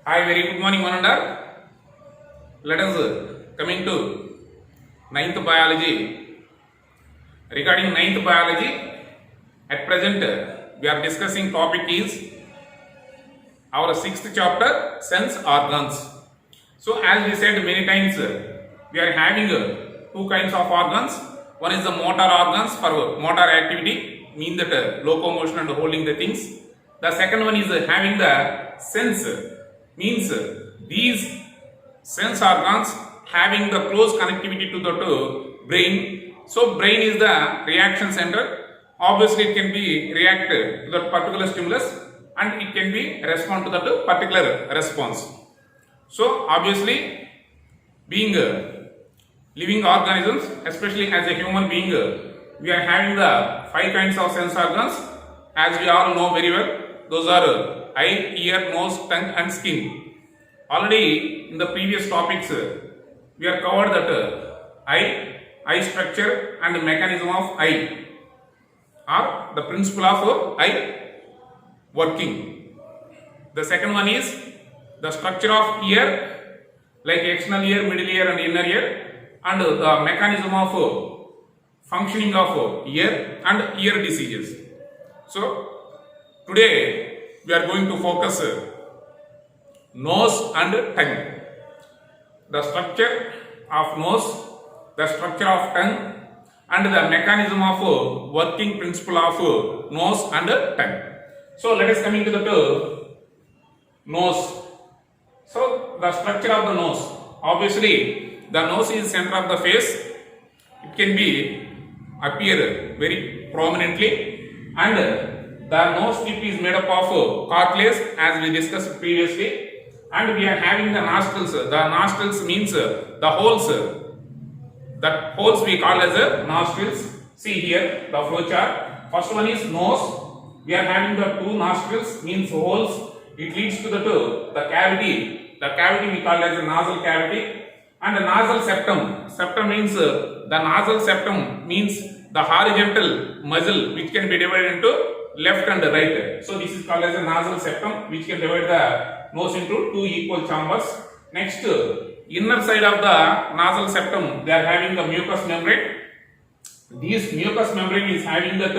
Hi, very good morning, one and all. Let us coming to ninth biology. Regarding ninth biology, at present we are discussing topic is our sixth chapter, sense organs. So, as we said many times, we are having two kinds of organs. One is the motor organs for motor activity, mean that locomotion and holding the things. The second one is having the sense, means these sense organs having the close connectivity to the brain. So, brain is the reaction center. Obviously, it can be react to that particular stimulus and it can be respond to that particular response. So, obviously, being living organisms, especially as a human being, we are having the five kinds of sense organs, as we all know very well. Those are eye, ear, nose, tongue, and skin. Already in the previous topics, we are covered that eye structure and the mechanism of eye, or the principle of eye working. The second one is the structure of ear, like external ear, middle ear, and inner ear, and the mechanism of functioning of ear and ear diseases. So, today we are going to focus nose and tongue. The structure of nose, the structure of tongue, and the mechanism of working principle of nose and tongue. So, let us come into the nose. So, the structure of the nose. Obviously, the nose is center of the face. It can be appear very prominently, and the nose tip is made up of cartilage, as we discussed previously. And we are having the nostrils. The nostrils means the holes. That holes we call as nostrils. See here the flow chart. First one is nose. We are having the two nostrils, means holes. It leads to the cavity. The cavity we call as a nasal cavity. And the nasal septum. Septum means the nasal septum means the horizontal muscle which can be divided into left and right. So this is called as a nasal septum, which can divide the nose into two equal chambers. Next, inner side of the nasal septum, they are having the mucous membrane. This mucous membrane is having that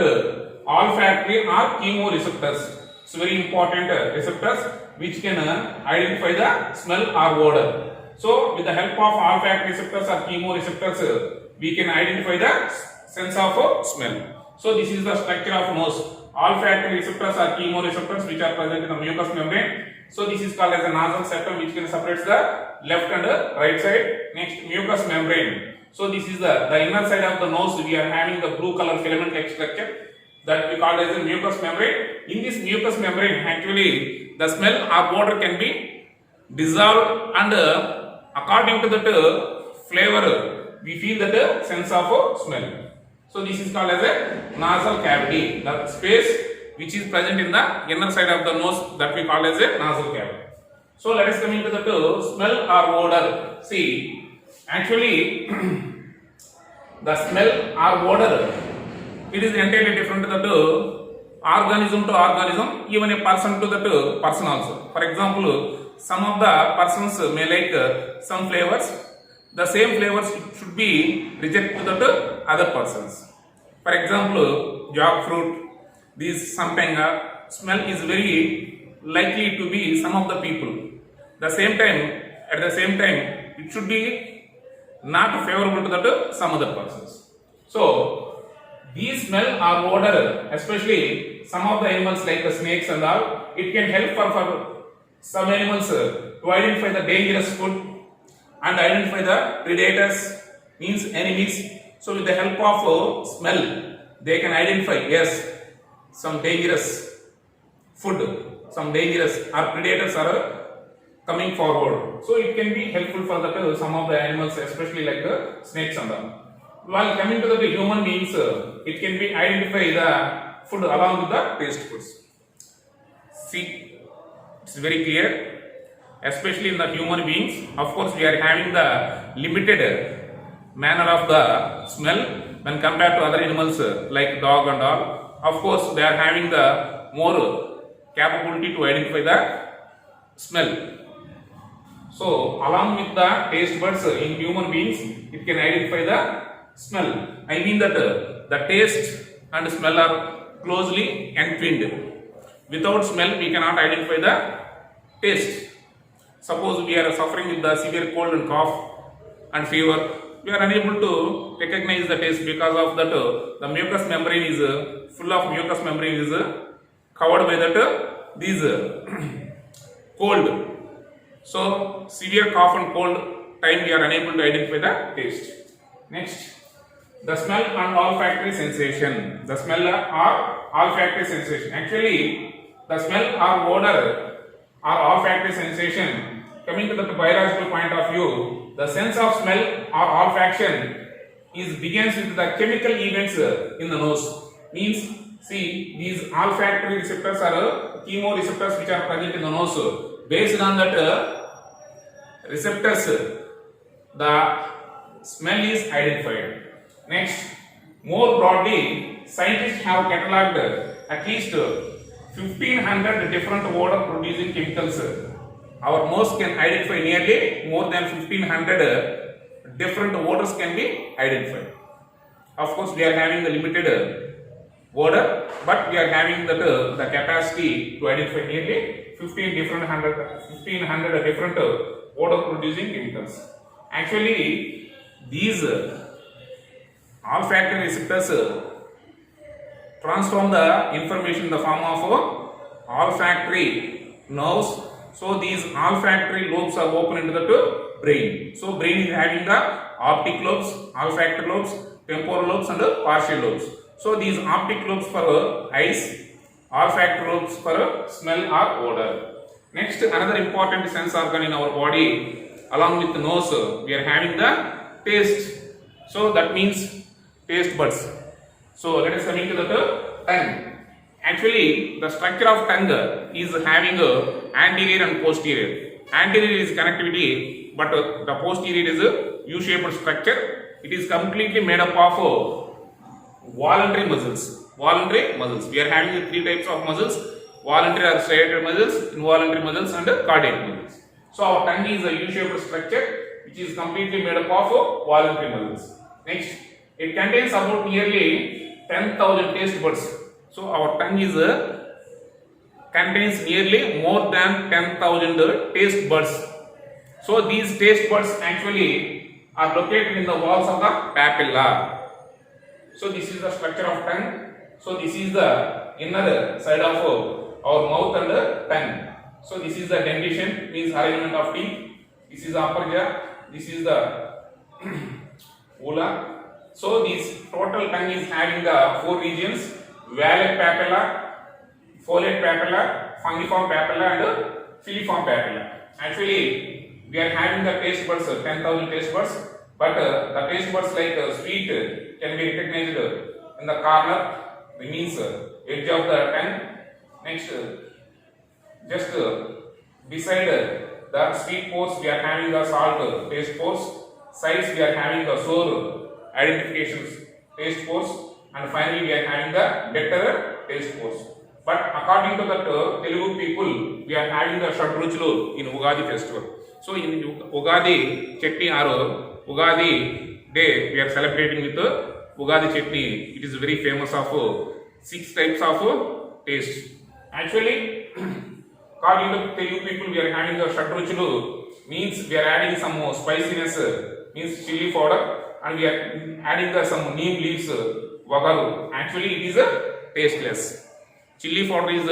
olfactory or chemoreceptors. It's very important receptors which can identify the smell or odor. So, with the help of olfactory receptors or chemoreceptors, we can identify the sense of smell. So, this is the structure of nose. Olfactory receptors or chemoreceptors which are present in the mucous membrane. So, this is called as a nasal septum which can separate the left and right side. Next, mucous membrane. So, this is the inner side of the nose. We are having the blue color filament like structure that we call as a mucous membrane. In this mucous membrane, actually, the smell or odor can be dissolved, and according to that flavor, we feel that sense of smell. So, this is called as a nasal cavity, the space which is present in the inner side of the nose, that we call as a nasal cavity. So, let us come into the smell or odor. See, actually, the smell or odor, it is entirely different to the organism to organism, even a person to the person also. For example, some of the persons may like some flavors. The same flavors should be rejected to the other persons. For example, jackfruit, this sampanga smell is very likely to be some of the people. At the same time, it should be not favorable to the some other persons. So, these smell or odor, especially some of the animals like the snakes and all, it can help for some animals to identify the dangerous food and identify the predators, means enemies. So, with the help of smell, they can identify, yes, some dangerous food, some dangerous or predators are coming forward. So, it can be helpful for some of the animals, especially like the snakes and all. While coming to the human beings, it can be identify the food along with the taste foods. See, it's very clear, especially in the human beings. Of course, we are having the limited manner of the smell when compared to other animals like dog and all. Of course, they are having the more capability to identify the smell. So along with the taste buds in human beings, it can identify the smell. I mean that the taste and smell are closely entwined. Without smell we cannot identify the taste. Suppose we are suffering with the severe cold and cough and fever, we are unable to recognize the taste because of that the mucous membrane is full of mucous membrane is covered by that these cold. So severe cough and cold time we are unable to identify the taste. Next, the smell and olfactory sensation. The smell or olfactory sensation. Actually, the smell or odor or olfactory sensation, coming to the biological point of view, the sense of smell or olfaction begins with the chemical events in the nose. Means, see, these olfactory receptors are chemoreceptors which are present in the nose. Based on that receptors, the smell is identified. Next, more broadly, scientists have catalogued at least 1500 different odor producing chemicals. Our nose can identify nearly more than 1500 different odors can be identified. Of course, we are having the limited odor, but we are having the capacity to identify nearly 1500 different odor producing chemicals. Actually, these olfactory receptors transform the information in the form of olfactory nerves. So these olfactory lobes are open into the brain. So brain is having the optic lobes, olfactory lobes, temporal lobes and partial lobes. So these optic lobes for eyes, olfactory lobes for smell or odor. Next, another important sense organ in our body, along with the nose, we are having the taste. So that means taste buds. So let us come into the tongue. Actually, the structure of tongue is having anterior and posterior. Anterior is connectivity, but the posterior is a U-shaped structure. It is completely made up of voluntary muscles. Voluntary muscles. We are having the three types of muscles: voluntary or striated muscles, involuntary muscles, and cardiac muscles. So our tongue is a U-shaped structure which is completely made up of voluntary muscles. Next, it contains about nearly 10,000 taste buds. So our tongue is contains nearly more than 10,000 taste buds. So these taste buds actually are located in the walls of the papilla. So this is the structure of tongue. So this is the inner side of our mouth and tongue. So this is the dentition, means alignment of teeth. This is the upper jaw. This is the ula. So this total tongue is having the four regions: valate papilla, folate papilla, fungiform papilla and filiform papilla. Actually, we are having the taste buds, 10,000 taste buds, but the taste buds like sweet can be recognized in the corner, that means edge of the tongue. Next, just beside the sweet pores, we are having the salt taste pores. Sides, we are having the sour identifications taste pores, and finally we are having the bitter taste pores. But according to the Telugu people, we are having the Shadruchulu in Ugadi festival. So in Ugadi chutney or Ugadi day, we are celebrating with Ugadi chutney. It is very famous of 6 types of taste. Actually, according to Telugu people, we are having the Shadruchulu, means we are adding some spiciness, means chili powder, and we are adding some neem leaves, vagaru. Actually, it is tasteless. Chili powder is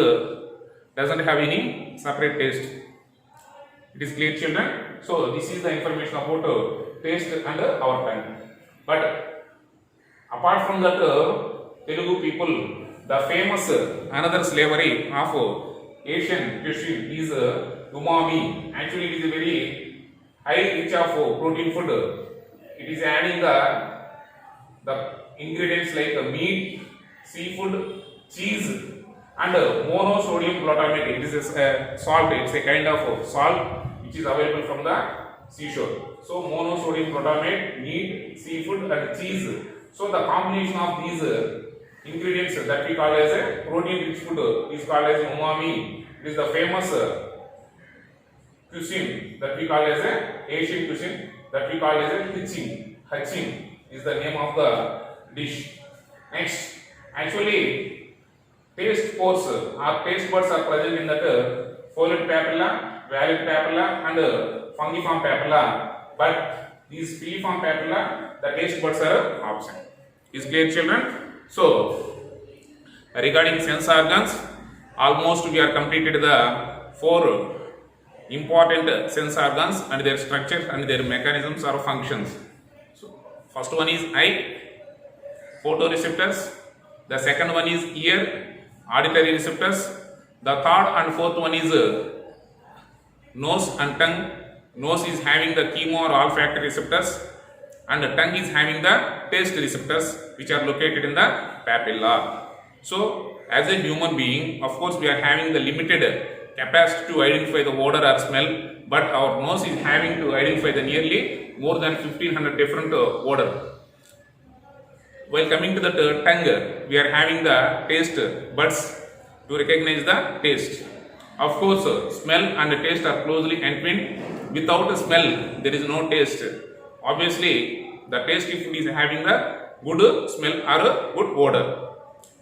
doesn't have any separate taste. It is clear, children. So this is the information about taste and our tongue. But apart from that, Telugu people, the famous another slavery of Asian cuisine is umami. Actually, it is a very high rich of protein food. It is adding the ingredients like meat, seafood, cheese, and monosodium glutamate. It is a salt. It's a kind of salt which is available from the seashore. So monosodium glutamate, meat, seafood, and cheese. So the combination of these ingredients that we call as a protein rich food is called as umami. It is the famous cuisine that we call as a Asian cuisine that we call as a hitching. Hatching is the name of the dish. Next, actually, taste pores or taste buds are present in that folate papilla, valid papilla, and fungiform papilla. But these filiform papilla, the taste buds are absent. Is clear, children? So, regarding sense organs, almost we are completed the 4 important sense organs and their structures and their mechanisms or functions. So, first one is eye, photoreceptors. The second one is ear, auditory receptors. The third and fourth one is nose and tongue. Nose is having the chemo or olfactory receptors, and the tongue is having the taste receptors, which are located in the papilla. So, as a human being, of course, we are having the limited capacity to identify the odor or smell, but our nose is having to identify the nearly more than 1500 different odor. While coming to the tongue, we are having the taste buds to recognize the taste. Of course, smell and taste are closely entwined. Without smell, there is no taste. Obviously, the tasty food is having the good smell or good odor.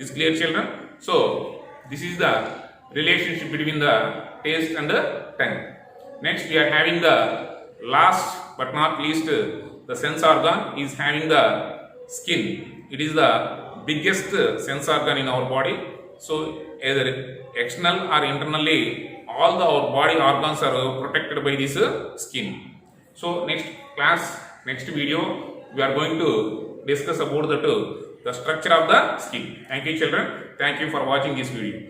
Is clear, children? So, this is the relationship between the taste and the tongue. Next, we are having the last but not least, the sense organ is having the skin. It is the biggest sense organ in our body. So, either external or internally, all our body organs are protected by this skin. So, next class, next video, we are going to discuss about the structure of the skin. Thank you, children. Thank you for watching this video.